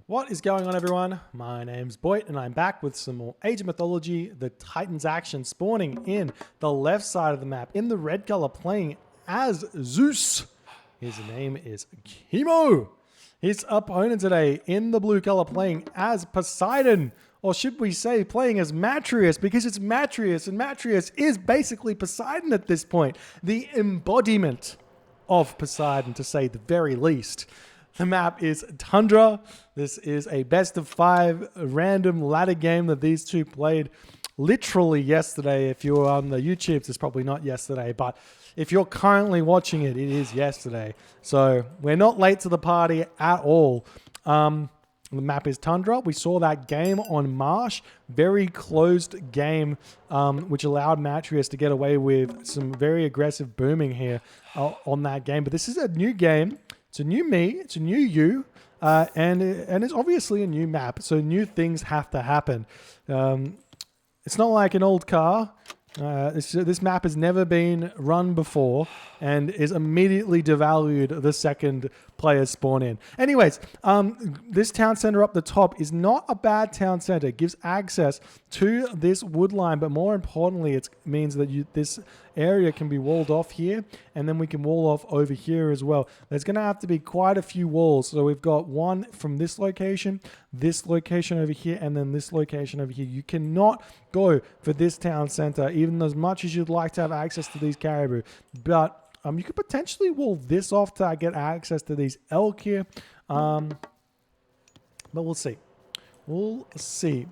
What is going on, everyone? My name's Boyd, and I'm back with some more Age of Mythology. The Titans action spawning in the left side of the map in the red color, playing as Zeus. His name is Kimo. His opponent today in the blue color playing as Poseidon, or should we say playing as Matreiuss, because it's Matreiuss, and Matreiuss is basically Poseidon at this point. The embodiment of Poseidon, to say the very least. The map is Tundra. This is a best of 5 random ladder game that these two played literally yesterday. If you're on the YouTubes, it's probably not yesterday, but if you're currently watching it, it is yesterday. So we're not late to the party at all. The map is Tundra. We saw that game on Marsh. Very closed game, which allowed Matreiuss to get away with some very aggressive booming here on that game. But this is a new game. It's a new me, it's a new you, and it's obviously a new map, so new things have to happen. It's not like an old car. This map has never been run before and is immediately devalued the second players spawn in. Anyways, this town center up the top is not a bad town center. It gives access to this wood line, but more importantly, it means that this area can be walled off here, and then we can wall off over here as well. There's going to have to be quite a few walls. So we've got one from this location over here, and then this location over here. You cannot go for this town center, even as much as you'd like to have access to these caribou. But you could potentially wall this off to get access to these elk here. But we'll see. We'll see.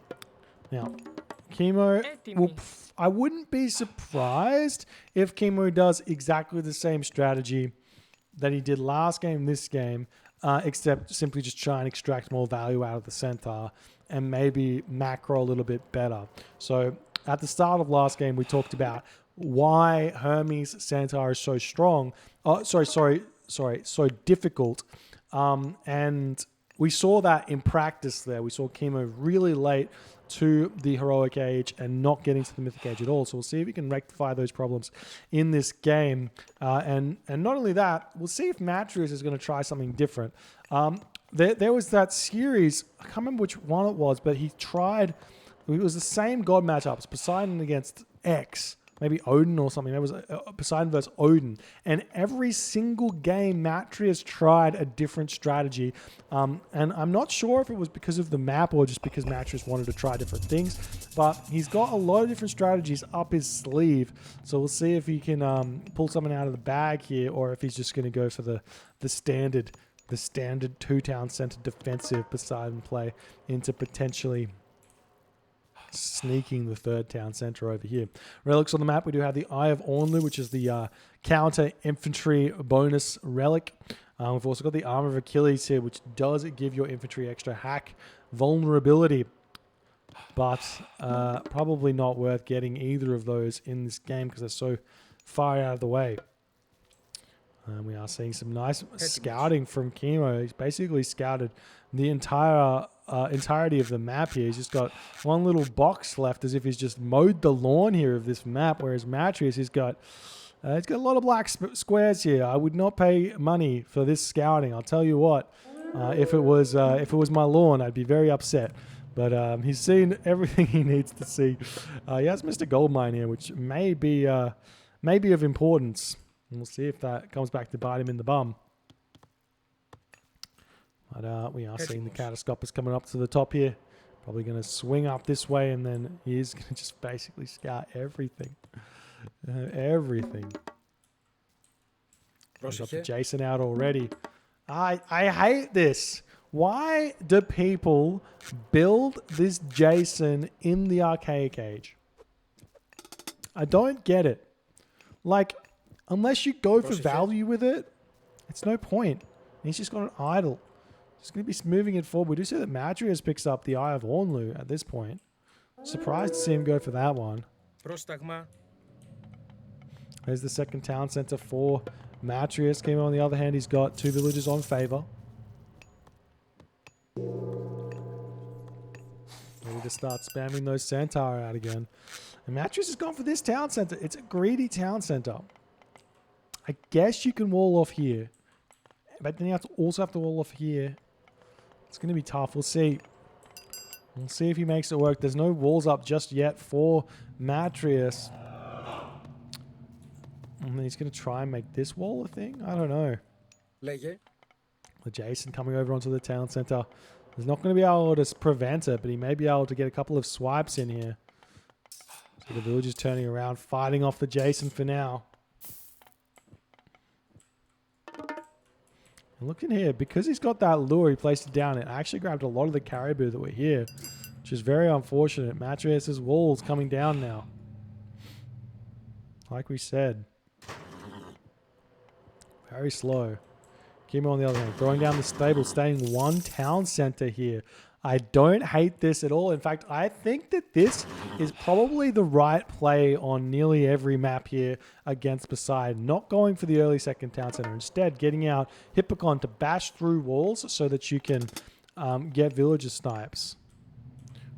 Now, Kimo, I wouldn't be surprised if Kimo does exactly the same strategy that he did last game, this game, except simply just try and extract more value out of the centaur and maybe macro a little bit better. So at the start of last game, we talked about why Hermes Centaur is so strong. So difficult. And we saw that in practice there. We saw Kimo really late to the heroic age and not getting to the mythic age at all. So we'll see if we can rectify those problems in this game. And not only that, we'll see if Matreiuss is going to try something different. There was that series, I can't remember which one it was, but he tried, it was the same god matchups, Poseidon against X. Maybe Odin or something. There was Poseidon versus Odin. And every single game, Matreiuss tried a different strategy. And I'm not sure if it was because of the map or just because Matreiuss wanted to try different things. But he's got a lot of different strategies up his sleeve. So we'll see if he can pull something out of the bag here, or if he's just going to go for the standard 2-town center defensive Poseidon play into potentially sneaking the third town center over here. Relics on the map, we do have the Eye of Ornlu, which is the counter infantry bonus relic. We've also got the Armor of Achilles here, which does give your infantry extra hack vulnerability, but probably not worth getting either of those in this game because they're so far out of the way. We are seeing some nice scouting from Kimo. He's basically scouted the entirety of the map here. He's just got one little box left, as if he's just mowed the lawn here of this map. Whereas Matreiuss, he's got a lot of black squares here. I would not pay money for this scouting. I'll tell you what. If it was my lawn, I'd be very upset. But he's seen everything he needs to see. He has Mr. Goldmine here, which may be of importance. And we'll see if that comes back to bite him in the bum. But we are seeing the Catastropus coming up to the top here. Probably going to swing up this way, and then he is going to just basically scout everything. Everything. He's got the Jason out already. I hate this. Why do people build this Jason in the archaic age? I don't get it. Like, unless you go for value with it, it's no point. He's just got an idol. Just going to be moving it forward. We do see that Matreiuss picks up the Eye of Ornlu at this point. Surprised to see him go for that one. There's the second town center for Matreiuss. Kimo, on the other hand, he's got 2 villages on favor. Ready to start spamming those Centaur out again. And Matreiuss has gone for this town center. It's a greedy town center. I guess you can wall off here. But then you also have to wall off here. It's going to be tough. We'll see. We'll see if he makes it work. There's no walls up just yet for Matreiuss. And then he's going to try and make this wall a thing? I don't know. The Jason coming over onto the town center. He's not going to be able to prevent it, but he may be able to get a couple of swipes in here. So the villagers turning around, fighting off the Jason for now. And look in here, because he's got that lure, he placed it down. It actually grabbed a lot of the caribou that were here, which is very unfortunate. Matreiuss' wall's coming down now. Like we said. Very slow. Kimo on the other hand, throwing down the stable, staying one town center here. I don't hate this at all. In fact, I think that this is probably the right play on nearly every map here against Poseidon. Not going for the early second town center. Instead, getting out Hippocon to bash through walls so that you can get villager snipes.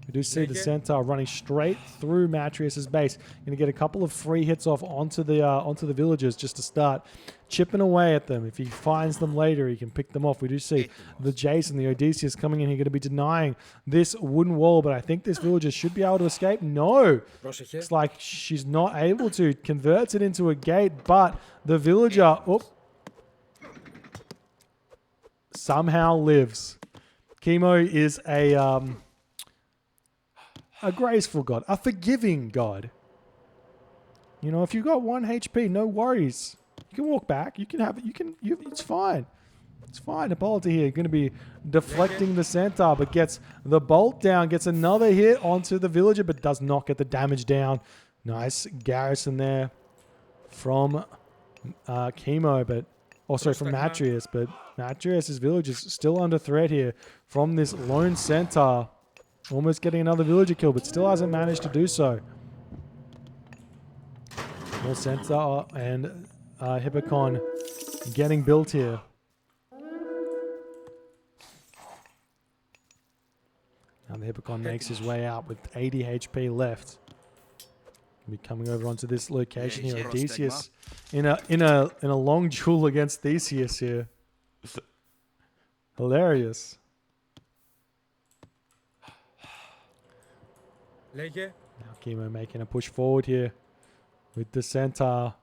We do see the centaur running straight through Matreiuss' base. Going to get a couple of free hits off onto the villagers just to start chipping away at them. If he finds them later, he can pick them off. We do see the Jason, the Odysseus coming in here, going to be denying this wooden wall, but I think this villager should be able to escape. No! Looks like she's not able to. Converts it into a gate, but the villager somehow lives. Kimo is a graceful god, a forgiving god. You know, if you've got 1 HP, no worries. You can walk back. You can have it. It's fine. It's fine. Hippolyta here going to be deflecting the centaur, but gets the bolt down, gets another hit onto the villager, but does not get the damage down. Nice garrison there from Kimo, but also from Matreiuss, but Matreiuss' village is still under threat here from this lone centaur. Almost getting another villager kill, but still hasn't managed to do so. More centaur and Hippocon getting built here. Now the Hippocon makes his way out with 80 HP left. Be coming over onto this location here. Odysseus in a long duel against Theseus here. Hilarious. Now Kimo making a push forward here with the centaur.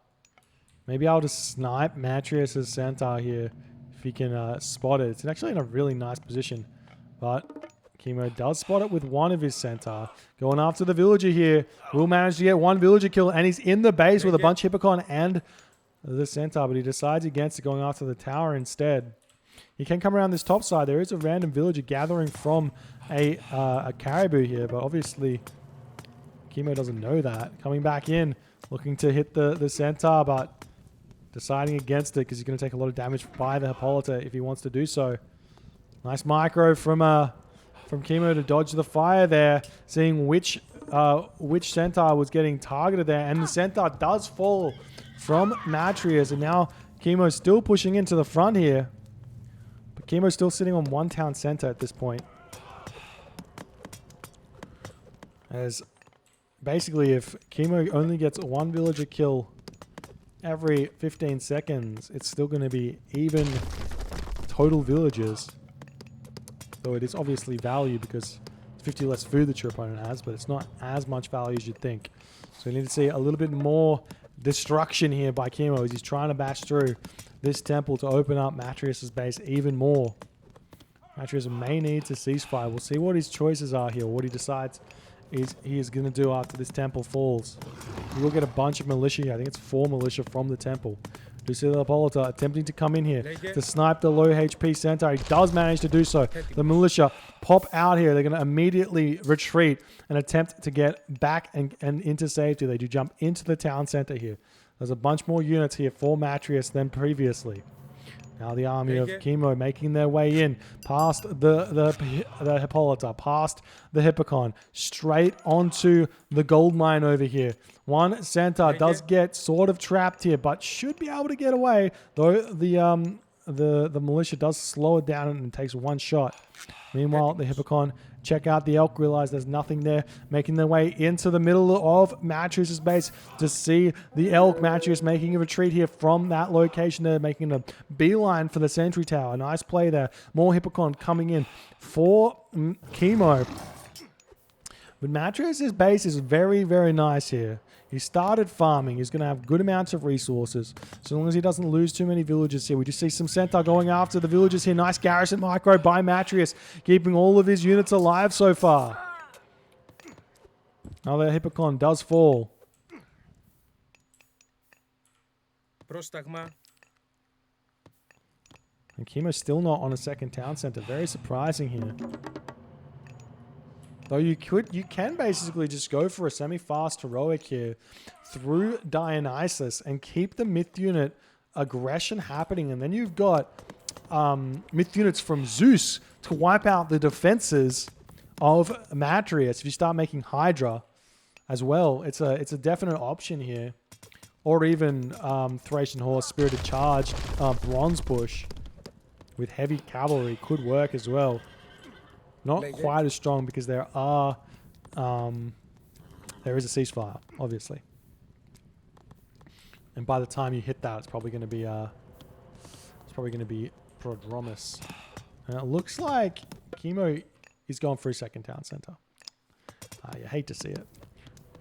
Maybe I'll just snipe Matreiuss' centaur here if he can spot it. It's actually in a really nice position, but Kimo does spot it with one of his centaur. Going after the villager here. Will manage to get one villager kill, and he's in the base with a bunch of Hippocon and the centaur, but he decides against it, going after the tower instead. He can come around this top side. There is a random villager gathering from a caribou here, but obviously Kimo doesn't know that. Coming back in, looking to hit the centaur, but deciding against it because he's going to take a lot of damage by the Hippolyta if he wants to do so. Nice micro from Kimo to dodge the fire there, seeing which centaur was getting targeted there, and the centaur does fall from Matreiuss, and now Kimo's still pushing into the front here. But Kimo's still sitting on one town center at this point. As basically, if Kimo only gets one villager kill every 15 seconds, it's still going to be even total villagers. Though it is obviously value because it's 50 less food that your opponent has, but it's not as much value as you'd think. So we need to see a little bit more destruction here by Kimo as he's trying to bash through this temple to open up Matreiuss' base even more. Matreiuss may need to ceasefire. We'll see what his choices are here, what he decides he is going to do after this temple falls. We will get a bunch of militia here. I think it's 4 militia from the temple. Do see the Hippolyta attempting to come in here to snipe the low HP centaur. He does manage to do so. The militia pop out here. They're going to immediately retreat and attempt to get back and into safety. They do jump into the town center here. There's a bunch more units here for Matreiuss than previously. Now the army of Kimo making their way in past the Hippolyta, past the Hippocon, straight onto the gold mine over here. One centaur does get sort of trapped here, but should be able to get away. Though the the militia does slow it down and takes one shot. Meanwhile, the Hippocon check out the elk, realize there's nothing there, making their way into the middle of Matreiuss' base to see the elk. Matreiuss making a retreat here from that location there, making a beeline for the sentry tower. Nice play there. More Hippocon coming in for Kimo. But Matreiuss' base is very, very nice here. He started farming. He's going to have good amounts of resources. So long as he doesn't lose too many villagers here. We just see some centaur going after the villagers here. Nice garrison micro by Matreiuss, keeping all of his units alive so far. Another Hippocon does fall. And Kimo's still not on a second town center. Very surprising here. Though you can basically just go for a semi-fast heroic here through Dionysus and keep the myth unit aggression happening. And then you've got myth units from Zeus to wipe out the defenses of Matreiuss. If you start making Hydra as well, it's a definite option here. Or even Thracian Horse, Spirited Charge, Bronze Bush with heavy cavalry could work as well. Not quite as strong because there is a ceasefire, obviously. And by the time you hit that, it's probably going to be Prodromus. And it looks like Kimo is going for a second town center. You hate to see it.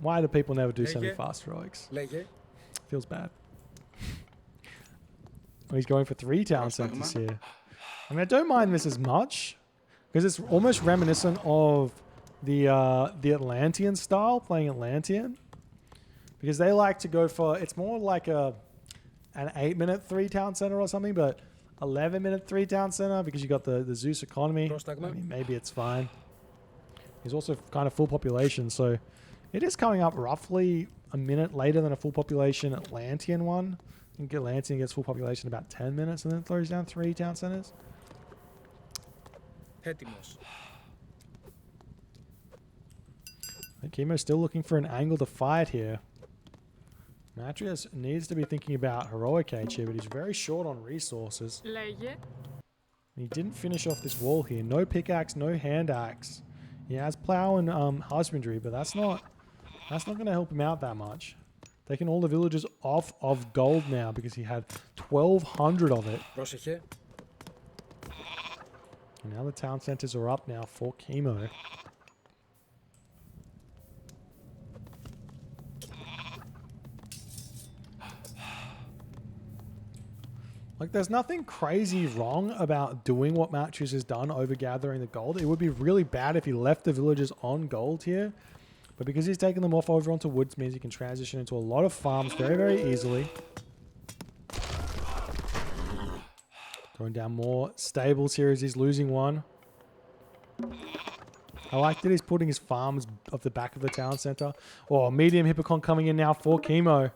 Why do people never do semi-fast heroics? Feels bad. He's going for 3 town centers here. I mean, I don't mind this as much, because it's almost reminiscent of the Atlantean style, playing Atlantean. Because they like to go for, it's more like an 8-minute 3-town center or something, but 11-minute 3-town center because you got the Zeus economy. I mean, maybe it's fine. He's also kind of full population, so it is coming up roughly a minute later than a full population Atlantean one. I think Atlantean gets full population in about 10 minutes and then throws down 3 town centers. Kimo's still looking for an angle to fight here. Matreiuss needs to be thinking about heroic age here, but he's very short on resources. He didn't finish off this wall here. No pickaxe, no hand axe. He has plow and husbandry, but that's not going to help him out that much. Taking all the villagers off of gold now because he had 1,200 of it. And now the town centers are up now for Kimo. Like, there's nothing crazy wrong about doing what Matreiuss has done over gathering the gold. It would be really bad if he left the villagers on gold here. But because he's taken them off over onto woods, means he can transition into a lot of farms very, very easily. Throwing down more stables here as he's losing one. I like that he's putting his farms off the back of the town center. Oh, medium Hippocon coming in now for Kimo.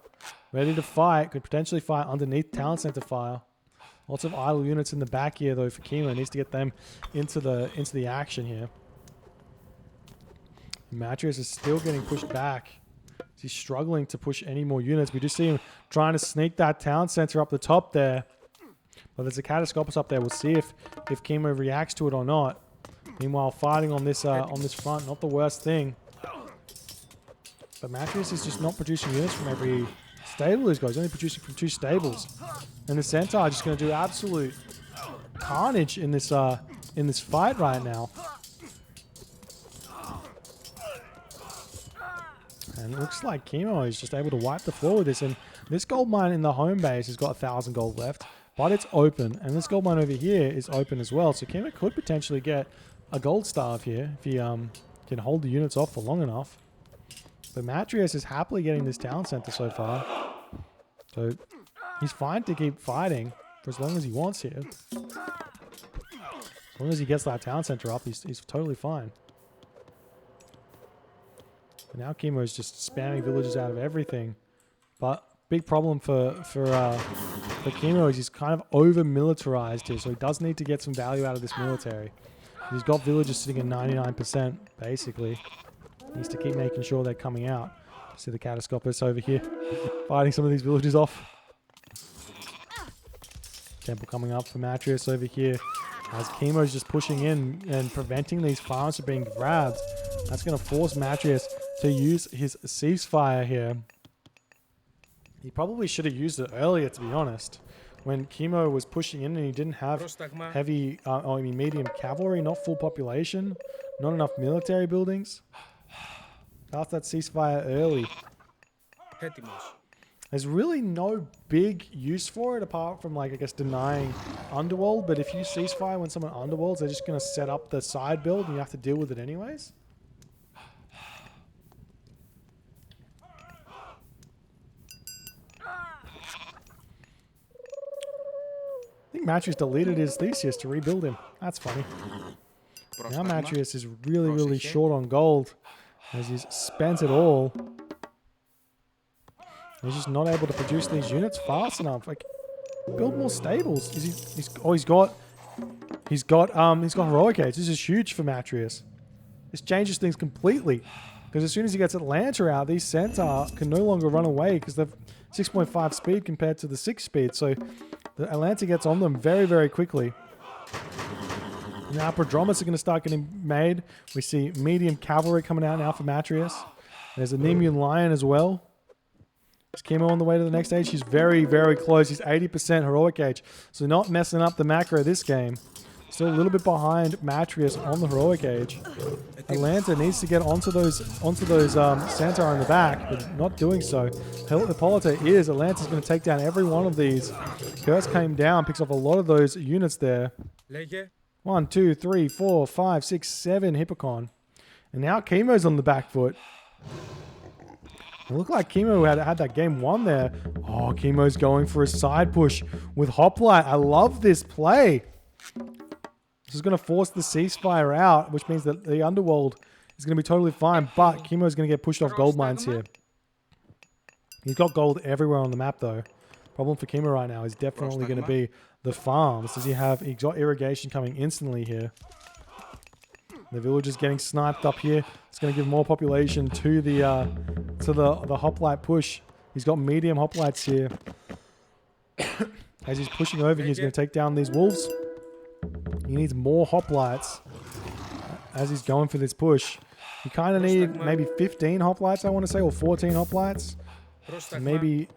Ready to fight. Could potentially fight underneath town center fire. Lots of idle units in the back here though for Kimo. Needs to get them into the action here. Matreiuss is still getting pushed back. He's struggling to push any more units. We just see him trying to sneak that town center up the top there. But there's a Catascopus up there. We'll see if Kimo reacts to it or not. Meanwhile, fighting on this front, not the worst thing. But Matreiuss is just not producing units from every stable he's got. He's only producing from 2 stables. And the Centaur just going to do absolute carnage in this fight right now. And it looks like Kimo is just able to wipe the floor with this. And this gold mine in the home base has got 1,000 gold left. But it's open. And this gold mine over here is open as well. So Kimo could potentially get a gold starve here if he can hold the units off for long enough. But Matreiuss is happily getting this town center so far. So he's fine to keep fighting for as long as he wants here. As long as he gets that town center up, he's totally fine. But now Kimo is just spamming villages out of everything. But big problem for Kimo is he's kind of over-militarized here, so he does need to get some value out of this military. He's got villagers sitting at 99%, basically. He needs to keep making sure they're coming out. See the Catascopus over here, fighting some of these villagers off. Temple coming up for Matreiuss over here. As Kimo's just pushing in and preventing these farms from being grabbed. That's going to force Matreiuss to use his ceasefire here. He probably should have used it earlier, to be honest. When Kimo was pushing in and he didn't have heavy, medium cavalry, not full population, not enough military buildings. Start that ceasefire early. There's really no big use for it apart from, like, I guess, denying underworld. But if you ceasefire when someone underworlds, they're just going to set up the side build and you have to deal with it anyways. I think Matreiuss deleted his Theseus to rebuild him. That's funny. Now Matreiuss is really, really short on gold as he's spent it all. He's just not able to produce these units fast enough. Like, build more stables. He's got heroic age. This is huge for Matreiuss. This changes things completely. Because as soon as he gets Atlanta out, these Centaur can no longer run away because they've 6.5 speed compared to the 6 speed. So the Atlanta gets on them very, very quickly. Now Prodromus are going to start getting made. We see medium cavalry coming out now for Matreiuss. There's a Nemean Lion as well. Is Kimo on the way to the next age? He's very, very close. He's 80% heroic age. So not messing up the macro this game. Still a little bit behind Matreiuss on the heroic age. Atlanta needs to get onto those Centaur in the back, but not doing so. Hippolyta is. Atlanta's going to take down every one of these. Curse came down, picks off a lot of those units there. 1, 2, 3, 4, 5, 6, 7 Hippocon. And now Kimo's on the back foot. It looked like Kimo had that game won there. Oh, Kimo's going for a side push with Hoplite. I love this play. This is going to force the ceasefire out, which means that the underworld is going to be totally fine, but Kimo's going to get pushed off gold mines here. He's got gold everywhere on the map, though. Problem for Kimo right now is definitely going to be the farms. Does he have... He's got irrigation coming instantly here. The village is getting sniped up here. It's going to give more population to the hoplite push. He's got medium hoplites here. As he's pushing over, he's going to take down these wolves. He needs more hoplites as he's going for this push. You kind of need maybe 15 hoplites, I want to say, or 14 hoplites. Maybe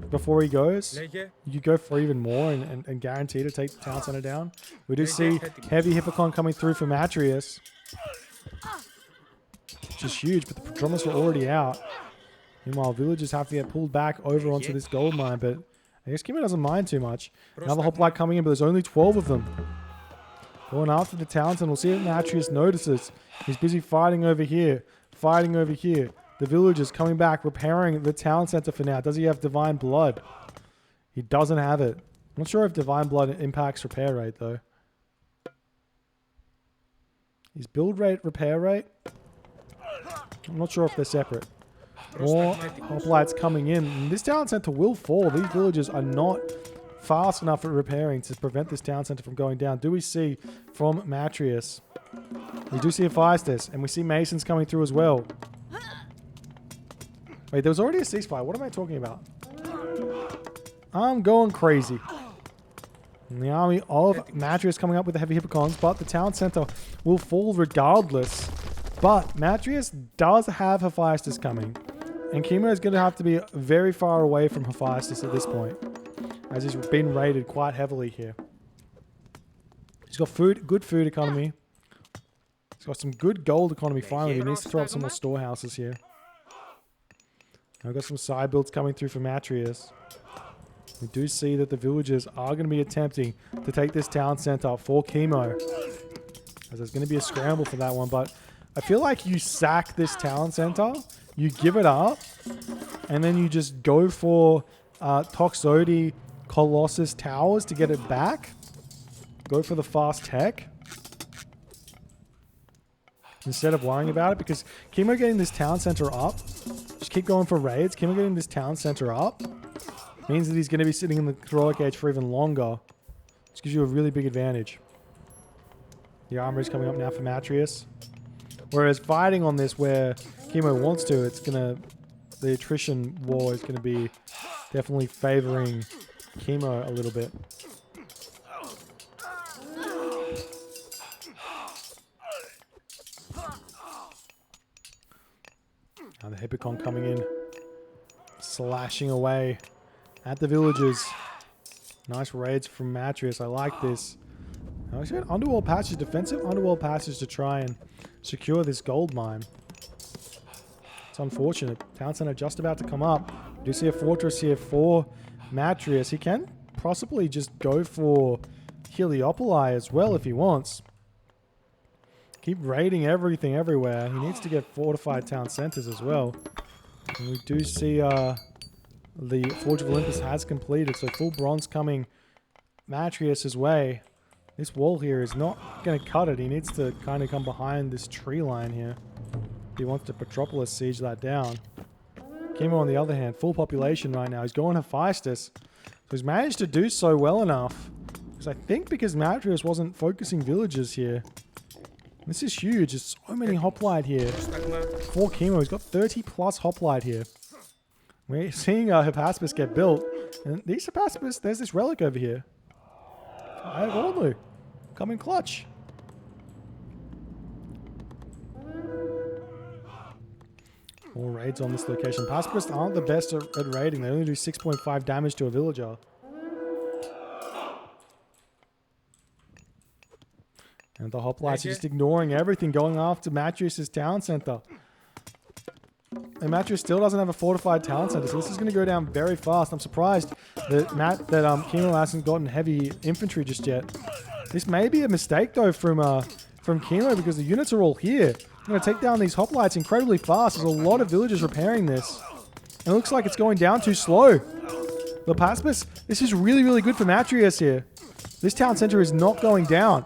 before he goes, you go for even more and guarantee to take the town center down. We do see heavy Hippocon coming through for Matreiuss, which is huge, but the Prodromus were already out. Meanwhile, villagers have to get pulled back over onto this gold mine, but I guess Kimo doesn't mind too much. Another hoplite coming in, but there's only 12 of them. Going after the towns, and we'll see if Matreiuss notices. He's busy fighting over here, fighting over here. The villagers coming back, repairing the town center for now. Does he have Divine Blood? He doesn't have it. I'm not sure if Divine Blood impacts repair rate, though. His build rate, repair rate? I'm not sure if they're separate. More hoplites coming in. And this town center will fall. These villagers are not fast enough at repairing to prevent this town center from going down. Do we see from Matreiuss? We do see a Hephaestus, and we see Masons coming through as well. Wait, there was already a ceasefire. What am I talking about? I'm going crazy. And the army of Matreiuss coming up with the heavy Hippocons, but the town center will fall regardless. But Matreiuss does have Hephaestus coming. And Kimo is going to have to be very far away from Hephaestus at this point, as he's been raided quite heavily here. He's got food, good food economy. He's got some good gold economy finally. He needs to throw up some more storehouses here. I've got some side builds coming through for Matreiuss. We do see that the villagers are going to be attempting to take this town center for Kimo, as there's going to be a scramble for that one. But I feel like you sack this town center, you give it up, and then you just go for Toxotes Colossus Towers to get it back. Go for the fast tech instead of worrying about it, because Kimo getting this town center up, just keep going for raids. Kimo getting this town center up means that he's going to be sitting in the heroic age for even longer. This gives you a really big advantage. The armor is coming up now for Matreiuss. Whereas fighting on this where Kimo wants to, it's gonna, the attrition war is gonna be definitely favoring Kimo a little bit. And the Hippocon coming in. Slashing away at the villagers. Nice raids from Matreiuss. I like this. I actually had underworld passage, defensive underworld passage to try and secure this gold mine. It's unfortunate. Town center just about to come up. You do see a fortress here for Matreiuss. He can possibly just go for Heliopoli as well if he wants. Keep raiding everything everywhere. He needs to get fortified town centers as well. And we do see the Forge of Olympus has completed, so full bronze coming Matreiuss' way. This wall here is not going to cut it. He needs to kind of come behind this tree line here. He wants to Petropolis siege that down. Kimo, on the other hand, full population right now. He's going Hephaestus. So he's managed to do so well enough. Because I think because Matreiuss wasn't focusing villages here. This is huge. There's so many hoplite here. For Kimo, he's got 30 plus hoplite here. We're seeing Hephaestus get built. And these Hephaestus, there's this relic over here. I have Orlu. Coming clutch. More raids on this location. Pacifists aren't the best at raiding. They only do 6.5 damage to a villager. And the hoplites are just ignoring everything, going after Matreiuss' town center. And Matreiuss still doesn't have a fortified town center, so this is going to go down very fast. I'm surprised that Kimo hasn't gotten heavy infantry just yet. This may be a mistake though from Kimo because the units are all here. I'm going to take down these hoplites incredibly fast. There's a lot of villagers repairing this. And it looks like it's going down too slow. The Paspis, this is really, really good for Matreiuss here. This town center is not going down.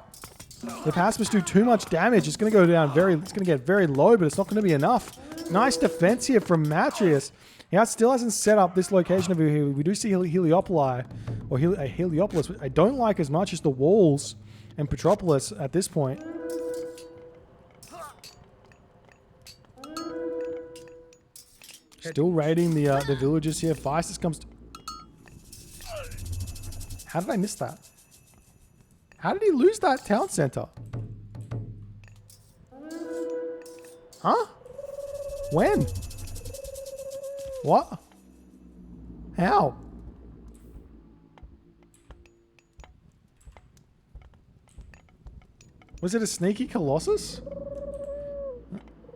The Paspis do too much damage. It's going to go down it's going to get very low, but it's not going to be enough. Nice defense here from Matreiuss. He still hasn't set up this location over here. We do see Heliopoli, or Heliopolis, which I don't like as much as the walls and Petropolis at this point. Still raiding the villages here. Phaestus comes... How did I miss that? How did he lose that town center? Huh? When? What? How? Was it a sneaky Colossus?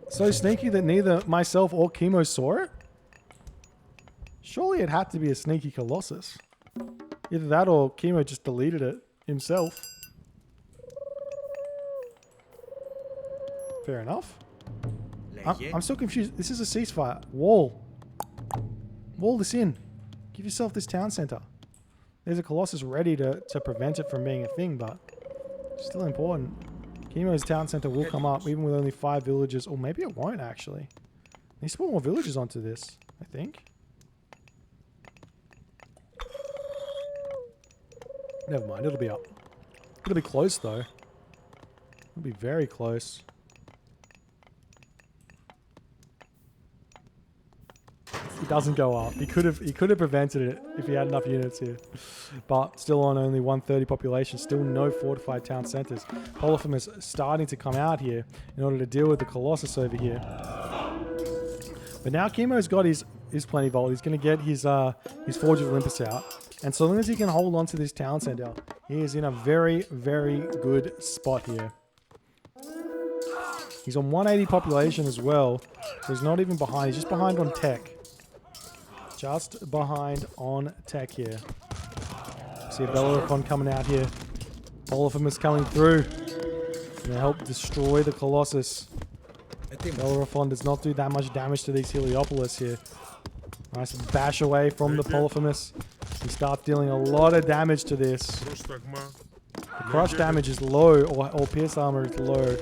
So sneaky that neither myself or Kimo saw it? Surely it had to be a sneaky Colossus. Either that or Kimo just deleted it himself. Fair enough. I'm still confused. This is a ceasefire. Wall. Wall this in. Give yourself this town center. There's a Colossus ready to prevent it from being a thing, but still important. Kimo's town center will come up even with only 5 villages. Or maybe it won't actually. Needs to put more villages onto this, I think. Never mind, it'll be up. It'll be close though. It'll be very close. It doesn't go up. He could have prevented it if he had enough units here. But still on only 130 population, still no fortified town centers. Polyphemus starting to come out here in order to deal with the Colossus over here. But now Kimo's got his plenty vault. He's going to get his Forge of Olympus out. And so long as he can hold on to this town center, he is in a very, very good spot here. He's on 180 population as well. So he's not even behind. He's just behind on tech. Just behind on tech here. See a Bellerophon coming out here. Polyphemus coming through. Gonna help destroy the Colossus. Bellerophon does not do that much damage to these Heliopolis here. Nice bash away from the Polyphemus. He starts dealing a lot of damage to this. The crush damage is low, or pierce armor is low.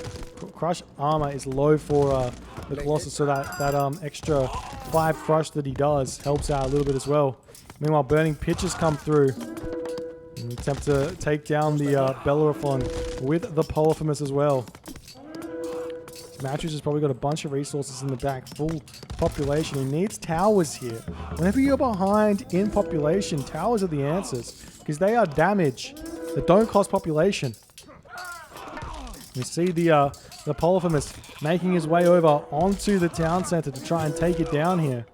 Crush armor is low for the Colossus, so that extra 5 crush that he does helps out a little bit as well. Meanwhile, burning pitches come through. And attempt to take down the Bellerophon with the Polyphemus as well. Matreiuss has probably got a bunch of resources in the back, full population. He needs towers here. Whenever you're behind in population, towers are the answers because they are damage that don't cost population. We see the Polyphemus making his way over onto the town center to try and take it down here.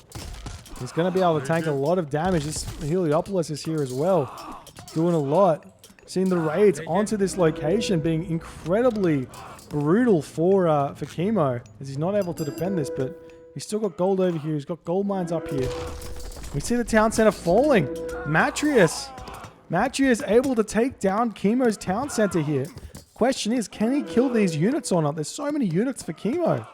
He's going to be able to take a lot of damage. This Heliopolis is here as well, doing a lot. Seeing the raids onto this location being incredibly brutal for Kimo, as he's not able to defend this, but he's still got gold over here. He's got gold mines up here. We see the town center falling. Matreiuss able to take down Kimo's town center here. Question is, can he kill these units or not? There's so many units for Kimo.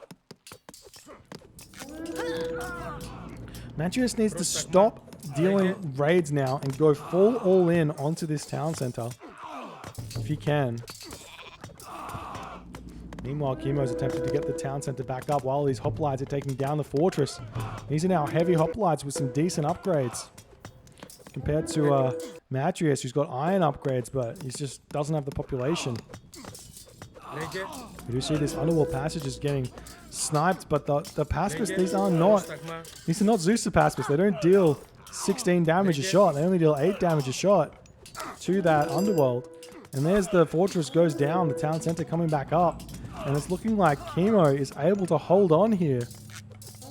Matreiuss needs to stop dealing raids now and go full all in onto this town center. If he can. Meanwhile, Kimo's attempted to get the town center back up while these hoplites are taking down the fortress. These are now heavy hoplites with some decent upgrades. Compared to Matreiuss, who's got iron upgrades, but he just doesn't have the population. We do see this underworld passage is getting sniped, but the Paspis, these are not Zeus Paspis. They don't deal 16 damage a shot. They only deal 8 damage a shot to that underworld. And there's the fortress goes down, the town center coming back up. And it's looking like Kimo is able to hold on here.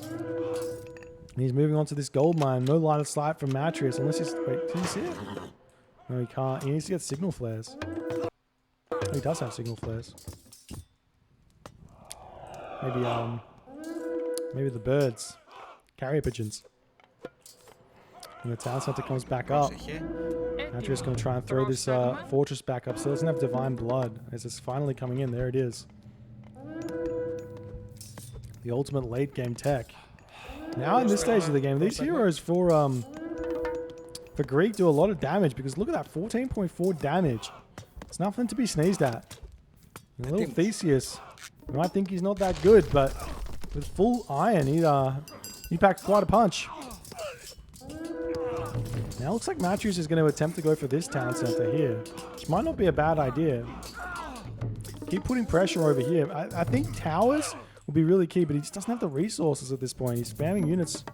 And he's moving on to this gold mine. No line of sight from Matreiuss unless he's... Wait, can you see it? No, he can't. He needs to get signal flares. Oh, he does have signal flares. Maybe the birds. Carrier pigeons. And the town center comes back up. Matreiuss going to try and throw this fortress back up. So it doesn't have divine blood. As it's finally coming in. There it is. The ultimate late game tech. Now in this stage of the game, these heroes for Greek do a lot of damage because look at that, 14.4 damage. It's nothing to be sneezed at. And little Theseus, you might think he's not that good, but with full iron, he packed quite a punch. Now it looks like Matreiuss is going to attempt to go for this town center here, which might not be a bad idea. Keep putting pressure over here. I think towers will be really key, but he just doesn't have the resources at this point. He's spamming units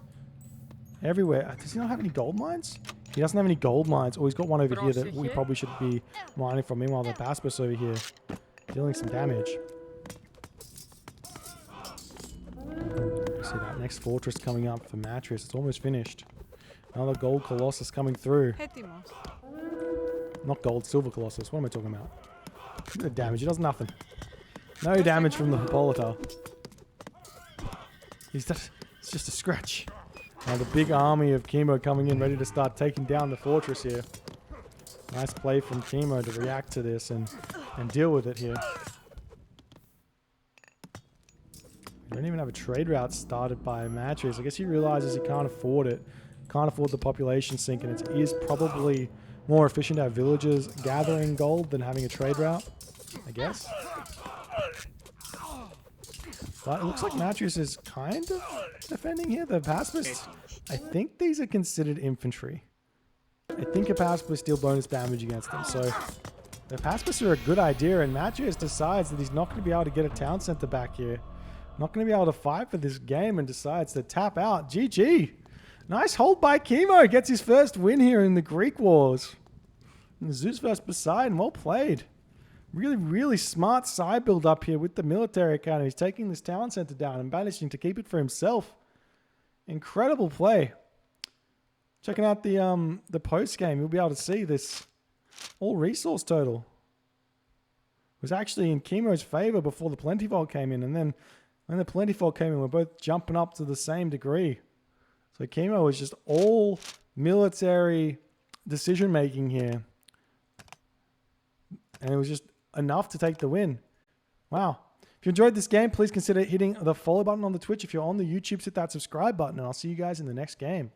everywhere. Does he not have any gold mines? He doesn't have any gold mines. Oh, he's got one over here that we probably should be mining from. Meanwhile, the Paspis over here dealing some damage. See that next fortress coming up for Matreiuss. It's almost finished. Another gold Colossus coming through. Not gold, silver Colossus. What am I talking about? Look at the damage. He does nothing. No damage from the Hippolyta. It's just a scratch. Now the big army of Kimo coming in, ready to start taking down the fortress here. Nice play from Kimo to react to this and deal with it here. We don't even have a trade route started by Matreiuss. I guess he realizes he can't afford it. Can't afford the population sink, and it is probably more efficient to have villagers gathering gold than having a trade route, I guess. But it looks like Matreiuss is kind of defending here. The Paspis, I think these are considered infantry. I think a Paspis deal bonus damage against them. So the Paspis are a good idea, and Matreiuss decides that he's not going to be able to get a town center back here. Not going to be able to fight for this game and decides to tap out. GG. Nice hold by Kimo. Gets his first win here in the Greek Wars. And Zeus vs Poseidon. Well played. Really, really smart side build up here with the military academy. He's taking this town center down and managing to keep it for himself. Incredible play. Checking out the post game, you'll be able to see this all resource total was actually in Kimo's favor before the Plentyfold came in, and then when the Plentyfold came in, we're both jumping up to the same degree. So Kimo was just all military decision making here, and it was just enough to take the win. Wow. If you enjoyed this game, please consider hitting the follow button on the Twitch. If you're on the YouTube, hit that subscribe button, and I'll see you guys in the next game.